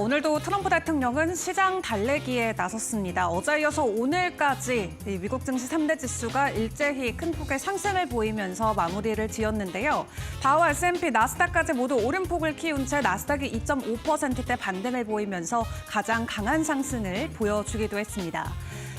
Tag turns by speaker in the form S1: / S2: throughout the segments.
S1: 오늘도 트럼프 대통령은 시장 달래기에 나섰습니다. 어제 이어서 오늘까지 미국 증시 3대 지수가 일제히 큰 폭의 상승을 보이면서 마무리를 지었는데요. 다우, S&P, 나스닥까지 모두 오름폭을 키운 채 나스닥이 2.5%대 반등을 보이면서 가장 강한 상승을 보여주기도 했습니다.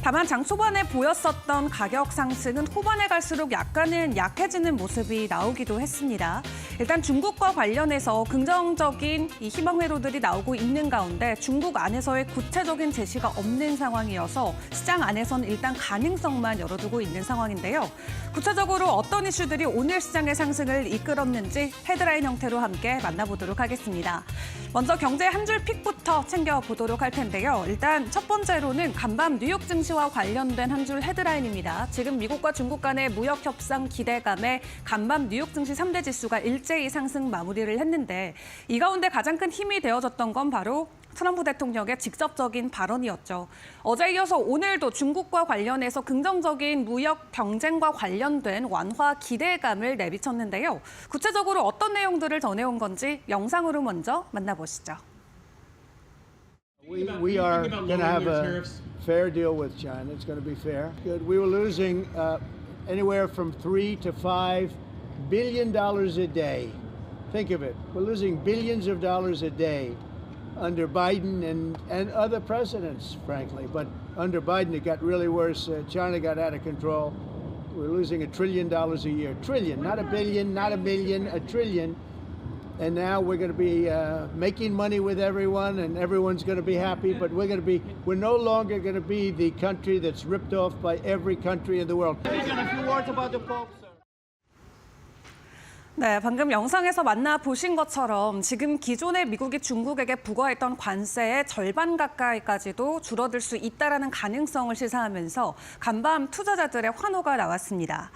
S1: 다만 장 초반에 보였었던 가격 상승은 후반에 갈수록 약간은 약해지는 모습이 나오기도 했습니다. 일단 중국과 관련해서 긍정적인 희망 회로들이 나오고 있는 가운데 중국 안에서의 구체적인 제시가 없는 상황이어서 시장 안에서는 일단 가능성만 열어두고 있는 상황인데요. 구체적으로 어떤 이슈들이 오늘 시장의 상승을 이끌었는지 헤드라인 형태로 함께 만나보도록 하겠습니다. 먼저 경제 한 줄 픽부터 챙겨보도록 할 텐데요. 일단 첫 번째로는 간밤 뉴욕 증시와 관련된 한 줄 헤드라인입니다. 지금 미국과 중국 간의 무역 협상 기대감에 간밤 뉴욕 증시 3대 지수가 일제히 상승 마무리를 했는데 이 가운데 가장 큰 힘이 되어졌던 건 바로 트럼프 대통령의 직접적인 발언이었죠. 어제 이어서 오늘도 중국과 관련해서 긍정적인 무역 경쟁과 관련된 완화 기대감을 내비쳤는데요. 구체적으로 어떤 내용들을 전해온 건지 영상으로 먼저 만나보시죠.
S2: We are going to have a fair deal with China. It's going to be fair. Good. We were losing anywhere from $3 to $5 billion a day. Think of it. We're losing billions of dollars a day under Biden and other presidents, frankly. But under Biden, it got really worse. China got out of control. We're losing $1 trillion a year. Trillion, not a billion, not a million, a trillion. And now we're going to be making money with everyone, and everyone's going to be happy. But we're no longer going to be the country that's ripped off by every country in the world. A few words about the Pope, sir.
S1: 네, 방금 영상에서 만나보신 것처럼 지금 기존에 미국이 중국에게 부과했던 관세의 절반 가까이까지도 줄어들 수 있다는 가능성을 시사하면서 간밤 투자자들의 환호가 나왔습니다.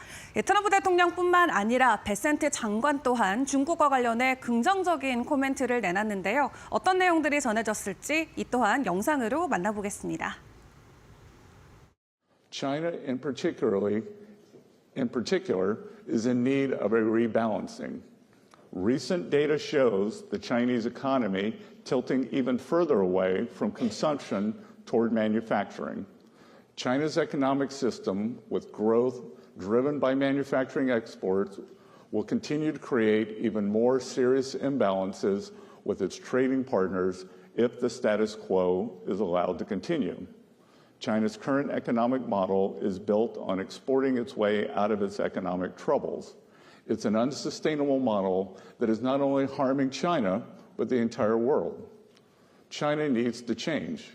S1: 트럼프 대통령뿐만 아니라 베센트 장관 또한 중국과 관련해 긍정적인 코멘트를 내놨는데요. 어떤 내용들이 전해졌을지 이 또한 영상으로 만나보겠습니다.
S3: China in particular is in need of a rebalancing. Recent data shows the Chinese economy tilting even further away from consumption toward manufacturing. China's economic system, with growth driven by manufacturing exports, will continue to create even more serious imbalances with its trading partners if the status quo is allowed to continue. China's current economic model is built on exporting its way out of its economic troubles. It's an unsustainable model that is not only harming China, but the entire world. China needs to change.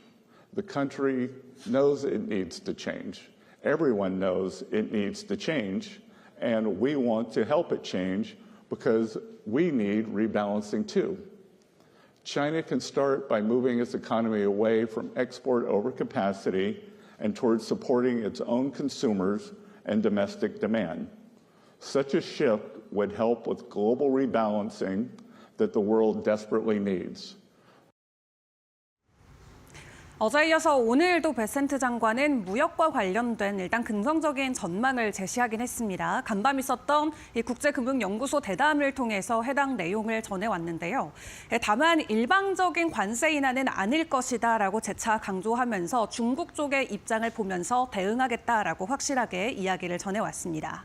S3: The country knows it needs to change. Everyone knows it needs to change, and we want to help it change because we need rebalancing too. China can start by moving its economy away from export overcapacity and towards supporting its own consumers and domestic demand. Such a shift would help with global rebalancing that the world desperately needs.
S1: 어제 이어서 오늘도 베센트 장관은 무역과 관련된 일단 긍정적인 전망을 제시하긴 했습니다. 간밤 있었던 이 국제금융연구소 대담을 통해서 해당 내용을 전해왔는데요. 다만 일방적인 관세 인하는 아닐 것이다라고 재차 강조하면서 중국 쪽의 입장을 보면서 대응하겠다라고 확실하게 이야기를 전해왔습니다.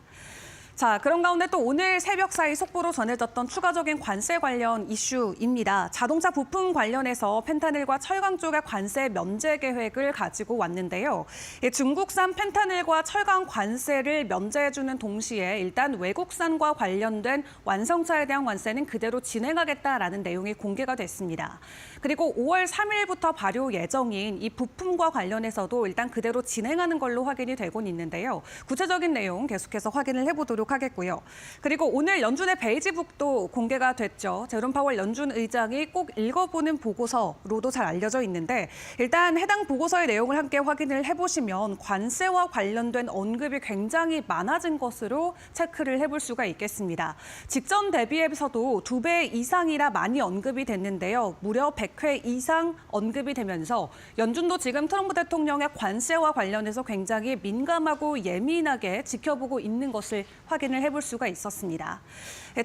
S1: 자, 그런 가운데 또 오늘 새벽 사이 속보로 전해졌던 추가적인 관세 관련 이슈입니다. 자동차 부품 관련해서 펜타닐과 철강 쪽의 관세 면제 계획을 가지고 왔는데요. 중국산 펜타닐과 철강 관세를 면제해주는 동시에 일단 외국산과 관련된 완성차에 대한 관세는 그대로 진행하겠다라는 내용이 공개가 됐습니다. 그리고 5월 3일부터 발효 예정인 이 부품과 관련해서도 일단 그대로 진행하는 걸로 확인이 되곤 있는데요. 구체적인 내용 계속해서 확인을 해보도록 하겠고요. 그리고 오늘 연준의 베이지북도 공개가 됐죠. 제롬 파월 연준 의장이 꼭 읽어보는 보고서로도 잘 알려져 있는데 일단 해당 보고서의 내용을 함께 확인을 해보시면 관세와 관련된 언급이 굉장히 많아진 것으로 체크를 해볼 수가 있겠습니다. 직전 대비해서도 2배 이상이나 많이 언급이 됐는데요. 무려 100회 이상 언급이 되면서 연준도 지금 트럼프 대통령의 관세와 관련해서 굉장히 민감하고 예민하게 지켜보고 있는 것을 확인을 해볼 수가 있었습니다.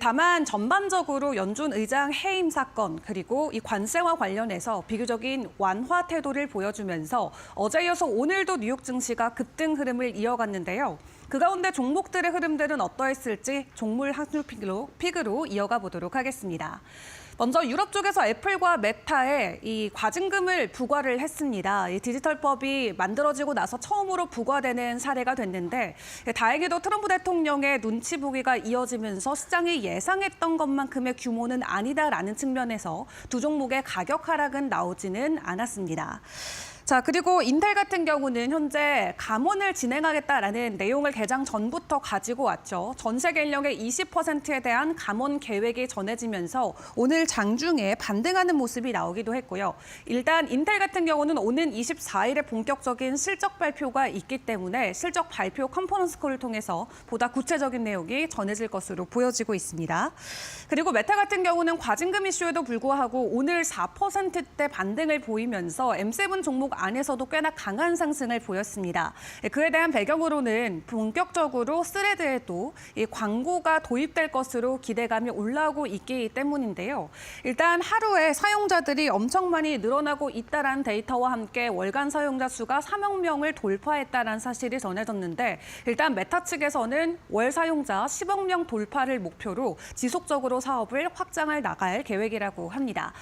S1: 다만 전반적으로 연준 의장 해임 사건 그리고 이 관세와 관련해서 비교적인 완화 태도를 보여주면서 어제 이어서 오늘도 뉴욕 증시가 급등 흐름을 이어갔는데요. 그 가운데 종목들의 흐름들은 어떠했을지 종물 한줄 픽으로 이어가 보도록 하겠습니다. 먼저 유럽 쪽에서 애플과 메타에 이 과징금을 부과를 했습니다. 이 디지털법이 만들어지고 나서 처음으로 부과되는 사례가 됐는데 다행히도 트럼프 대통령의 눈치 보기가 이어지면서 시장이 예상했던 것만큼의 규모는 아니다라는 측면에서 두 종목의 가격 하락은 나오지는 않았습니다. 자, 그리고 인텔 같은 경우는 현재 감원을 진행하겠다라는 내용을 개장 전부터 가지고 왔죠. 전 세계 인력의 20%에 대한 감원 계획이 전해지면서 오늘 장중에 반등하는 모습이 나오기도 했고요. 일단 인텔 같은 경우는 오는 24일에 본격적인 실적 발표가 있기 때문에 실적 발표 컨퍼런스 콜을 통해서 보다 구체적인 내용이 전해질 것으로 보여지고 있습니다. 그리고 메타 같은 경우는 과징금 이슈에도 불구하고 오늘 4%대 반등을 보이면서 M7 종목 안에서도 꽤나 강한 상승을 보였습니다. 그에 대한 배경으로는 본격적으로 스레드에도 이 광고가 도입될 것으로 기대감이 올라오고 있기 때문인데요. 일단 하루에 사용자들이 엄청 많이 늘어나고 있다는 데이터와 함께 월간 사용자 수가 3억 명을 돌파했다는 사실이 전해졌는데 일단 메타 측에서는 월 사용자 10억 명 돌파를 목표로 지속적으로 사업을 확장해 나갈 계획이라고 합니다.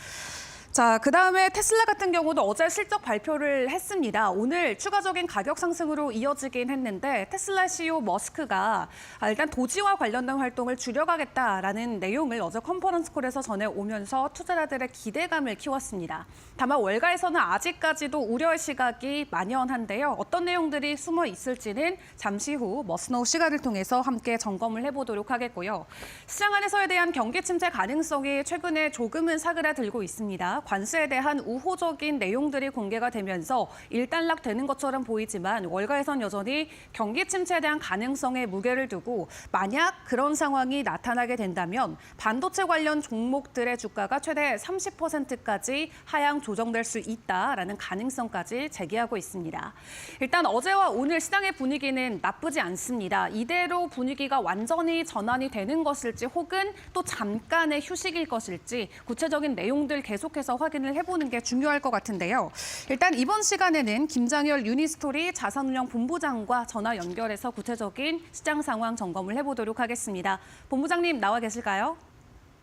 S1: 자, 그다음에 테슬라 같은 경우도 어제 실적 발표를 했습니다. 오늘 추가적인 가격 상승으로 이어지긴 했는데 테슬라 CEO 머스크가 일단 도지와 관련된 활동을 줄여가겠다라는 내용을 어제 컨퍼런스 콜에서 전해오면서 투자자들의 기대감을 키웠습니다. 다만 월가에서는 아직까지도 우려의 시각이 만연한데요. 어떤 내용들이 숨어 있을지는 잠시 후 머스노우 시간을 통해서 함께 점검을 해보도록 하겠고요. 시장 안에서에 대한 경기 침체 가능성이 최근에 조금은 사그라들고 있습니다. 관세에 대한 우호적인 내용들이 공개가 되면서 일단락되는 것처럼 보이지만 월가에선 여전히 경기 침체에 대한 가능성에 무게를 두고 만약 그런 상황이 나타나게 된다면 반도체 관련 종목들의 주가가 최대 30%까지 하향 조정될 수 있다라는 가능성까지 제기하고 있습니다. 일단 어제와 오늘 시장의 분위기는 나쁘지 않습니다. 이대로 분위기가 완전히 전환이 되는 것일지 혹은 또 잠깐의 휴식일 것일지 구체적인 내용들 계속해서 확인을 해보는 게 중요할 것 같은데요. 일단 이번 시간에는 김장열 유니스토리 자산운용 본부장과 전화 연결해서 구체적인 시장 상황 점검을 해보도록 하겠습니다. 본부장님 나와 계실까요?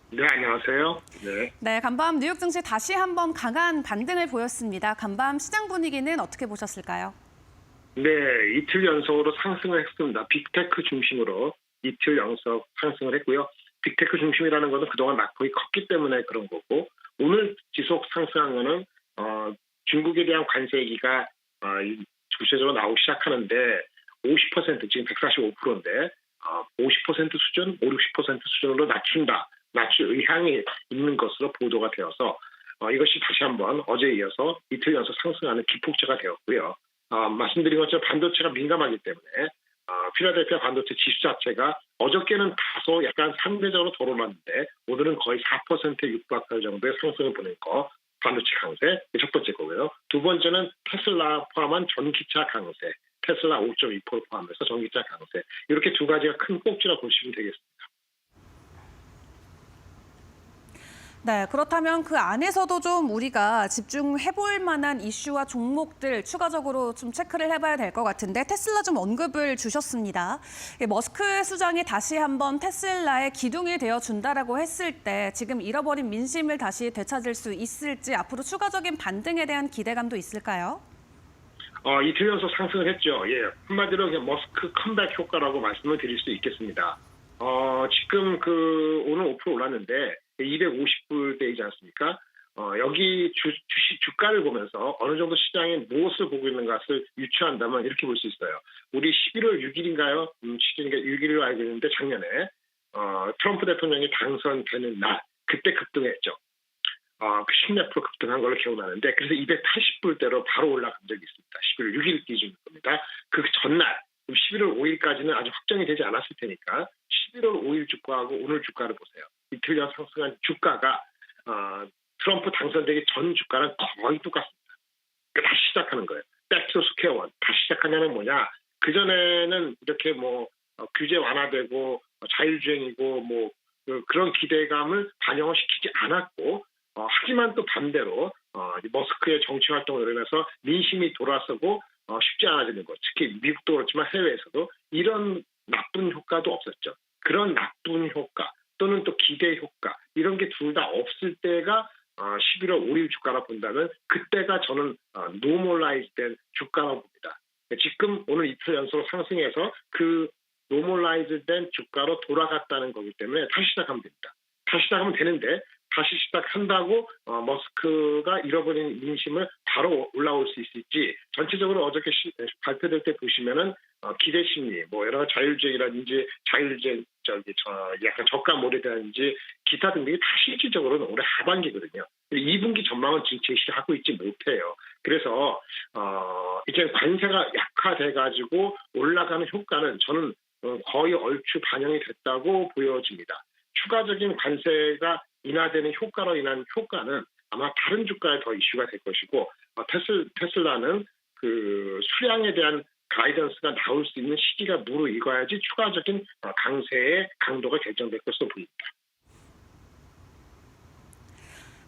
S4: 네, 안녕하세요.
S1: 네, 간밤 뉴욕 증시 다시 한번 강한 반등을 보였습니다. 간밤 시장 분위기는 어떻게 보셨을까요?
S4: 네, 이틀 연속으로 상승을 했습니다. 빅테크 중심으로 이틀 연속 상승을 했고요. 빅테크 중심이라는 것은 그동안 낙폭이 컸기 때문에 그런 거고 오늘 지속 상승한 거는 중국에 대한 관세 얘기가 구체적으로 나오기 시작하는데 50% 지금 145%인데 50% 수준, 50, 60% 수준으로 낮출 의향이 있는 것으로 보도가 되어서 이것이 다시 한번 어제에 이어서 이틀 연속 상승하는 기폭제가 되었고요. 말씀드린 것처럼 반도체가 민감하기 때문에 필라델피아 반도체 지수 자체가 어저께는 다소 약간 상대적으로 덜 올랐는데 오늘은 거의 4%에 육박할 정도의 상승을 보낸 거 반도체 강세 첫 번째 거고요. 두 번째는 테슬라 포함한 전기차 강세, 테슬라 5.2% 포함해서 전기차 강세 이렇게 두 가지가 큰 꼭지라 보시면 되겠습니다.
S1: 네, 그렇다면 그 안에서도 좀 우리가 집중해볼 만한 이슈와 종목들 추가적으로 좀 체크를 해봐야 될 것 같은데 테슬라 좀 언급을 주셨습니다. 머스크 수장이 다시 한번 테슬라의 기둥이 되어준다라고 했을 때 지금 잃어버린 민심을 다시 되찾을 수 있을지 앞으로 추가적인 반등에 대한 기대감도 있을까요?
S4: 이틀 연속 상승을 했죠. 예, 한마디로 그냥 머스크 컴백 효과라고 말씀을 드릴 수 있겠습니다. 지금 오늘 5% 올랐는데 250불대이지 않습니까? 여기 주가를 보면서 어느 정도 시장에 무엇을 보고 있는 것을 유추한다면 이렇게 볼 수 있어요. 우리 11월 6일인가요? 6일로 알고 있는데 작년에 트럼프 대통령이 당선되는 날 그때 급등했죠. 10몇 프로 급등한 걸로 기억나는데 그래서 280불대로 바로 올라간 적이 있습니다. 11월 6일 기준입니다. 그 전날 11월 5일까지는 아직 확정이 되지 않았을 테니까 11월 5일 주가하고 오늘 주가를 보세요. 이틀 전 상승한 주가가 트럼프 당선되기 전 주가는 거의 똑같습니다. 그러니까 다시 시작하는 거예요. 백투 스퀘어 원. 다시 시작하냐는 뭐냐. 그전에는 이렇게 규제 완화되고 자율주행이고 그런 기대감을 반영을 시키지 않았고 하지만 또 반대로 머스크의 정치 활동을 이루면서 민심이 돌아서고 쉽지 않아지는 것. 특히 미국도 그렇지만 해외에서도 이런 나쁜 효과도 없었죠. 그런 나쁜 효과 또는 또 기대 효과 이런 게 둘 다 없을 때가 11월 5일 주가라 본다면 그때가 저는 노멀라이즈된 주가라고 봅니다. 지금 오늘 이틀 연속 상승해서 그 노멀라이즈된 주가로 돌아갔다는 거기 때문에 다시 시작하면 됩니다. 다시 시작하면 되는데 다시 시작한다고 머스크가 잃어버린 민심을 바로 올라올 수 있을지 전체적으로 어저께 발표될 때 보시면은 기대 심리, 여러 가지 자율주행이라든지 약간 저가몰이라든지 기타 등등이 다 실질적으로는 올해 하반기거든요. 2분기 전망은 지금 제시하고 있지 못해요. 그래서 이제 관세가 약화돼가지고 올라가는 효과는 저는 거의 얼추 반영이 됐다고 보여집니다. 추가적인 관세가 인하되는 효과로 인한 효과는 아마 다른 주가에 더 이슈가 될 것이고 테슬라는 그 수량에 대한 가이던스가 나올 수 있는 시기가 무르익어야지 추가적인 강세의 강도가 결정될 것으로 보입니다.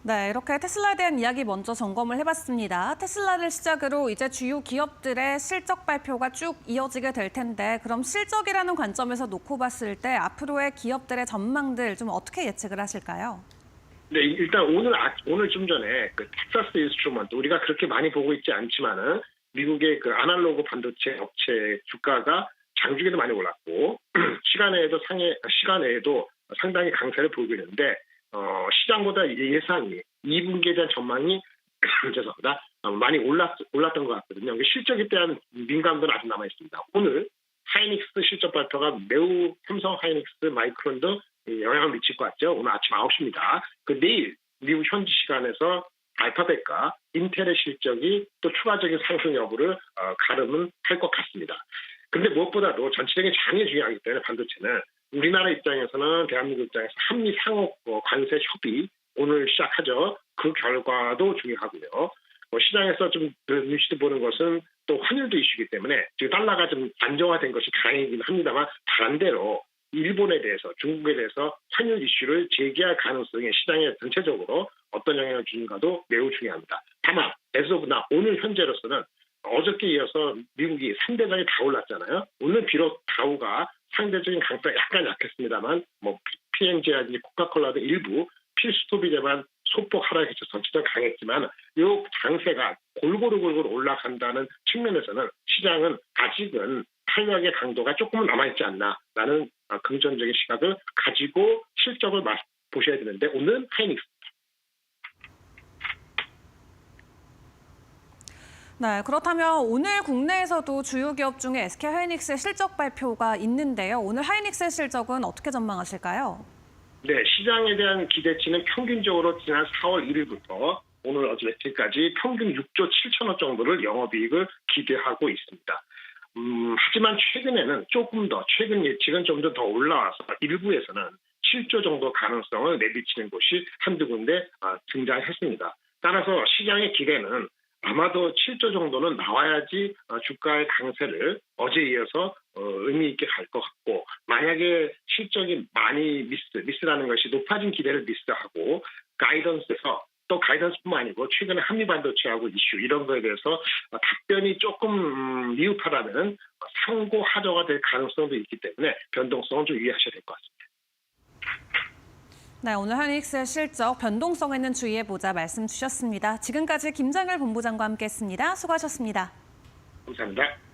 S1: 네, 이렇게 테슬라에 대한 이야기 먼저 점검을 해봤습니다. 테슬라를 시작으로 이제 주요 기업들의 실적 발표가 쭉 이어지게 될 텐데 그럼 실적이라는 관점에서 놓고 봤을 때 앞으로의 기업들의 전망들 좀 어떻게 예측을 하실까요?
S4: 네, 일단 오늘 좀 전에 그 텍사스 인스트루먼트 우리가 그렇게 많이 보고 있지 않지만은 미국의 그 아날로그 반도체 업체 주가가 장중에도 많이 올랐고 시간에도 상당히 강세를 보이고 있는데 시장보다 예상이 2분기에 대한 전망이 죄송합니다. 많이 올랐던 것 같거든요. 실적에 대한 민감도는 아직 남아 있습니다. 오늘 하이닉스 실적 발표가 매우 삼성 하이닉스 마이크론도 영향을 미칠 것 같죠. 오늘 아침 9시입니다. 내일 미국 현지 시간에서 알파벳과 인텔의 실적이 또 추가적인 상승 여부를 가름은 할 것 같습니다. 그런데 무엇보다도 전체적인 장이 중요하기 때문에 반도체는 우리나라 입장에서는 대한민국 입장에서 한미 상호 관세 협의 오늘 시작하죠. 그 결과도 중요하고요. 시장에서 좀 눈치도 보는 것은 또 환율도 이슈이기 때문에 지금 달러가 좀 안정화된 것이 다행이긴 합니다만 반대로 일본에 대해서 중국에 대해서 환율 이슈를 제기할 가능성이 시장에 전체적으로 어떤 영향을 주는가도 매우 중요합니다. 다만 오늘 현재로서는 어저께 이어서 미국이 3대장이 다 올랐잖아요. 오늘 비록 다우가 상대적인 강세가 약간 약했습니다만 P&G라든지 코카콜라 등 일부 필수 소비재만 소폭 하락해서 전체적으로 강했지만 이 강세가 골고루 올라간다는 측면에서는 시장은 아직은 탄력의 강도가 조금은 남아있지 않나라는 긍정적인 시각을 가지고 실적을 보셔야 되는데 오늘은 하이닉스.
S1: 네, 그렇다면 오늘 국내에서도 주요 기업 중에 SK 하이닉스의 실적 발표가 있는데요. 오늘 하이닉스의 실적은 어떻게 전망하실까요?
S4: 네, 시장에 대한 기대치는 평균적으로 지난 4월 1일부터 오늘 어제 며칠까지 평균 6조 7천억 정도를 영업이익을 기대하고 있습니다. 하지만 최근에는 조금 더 최근 예측은 좀 더 올라와서 일부에서는 7조 정도 가능성을 내비치는 곳이 한두 군데 등장했습니다. 따라서 시장의 기대는 아마도 7조 정도는 나와야지 주가의 강세를 어제에 이어서 의미 있게 갈 것 같고 만약에 실적이 많이 미스라는 것이 높아진 기대를 미스하고 가이던스에서 또 가이던스뿐만 아니고 최근에 한미반도체하고 이슈 이런 거에 대해서 답변이 조금 미흡하다면 상고 하저가 될 가능성도 있기 때문에 변동성은 좀 유의하셔야 될 것 같습니다.
S1: 네, 오늘 하이닉스의 실적 변동성에는 주의해보자 말씀 주셨습니다. 지금까지 김장열 본부장과 함께했습니다. 수고하셨습니다.
S4: 감사합니다.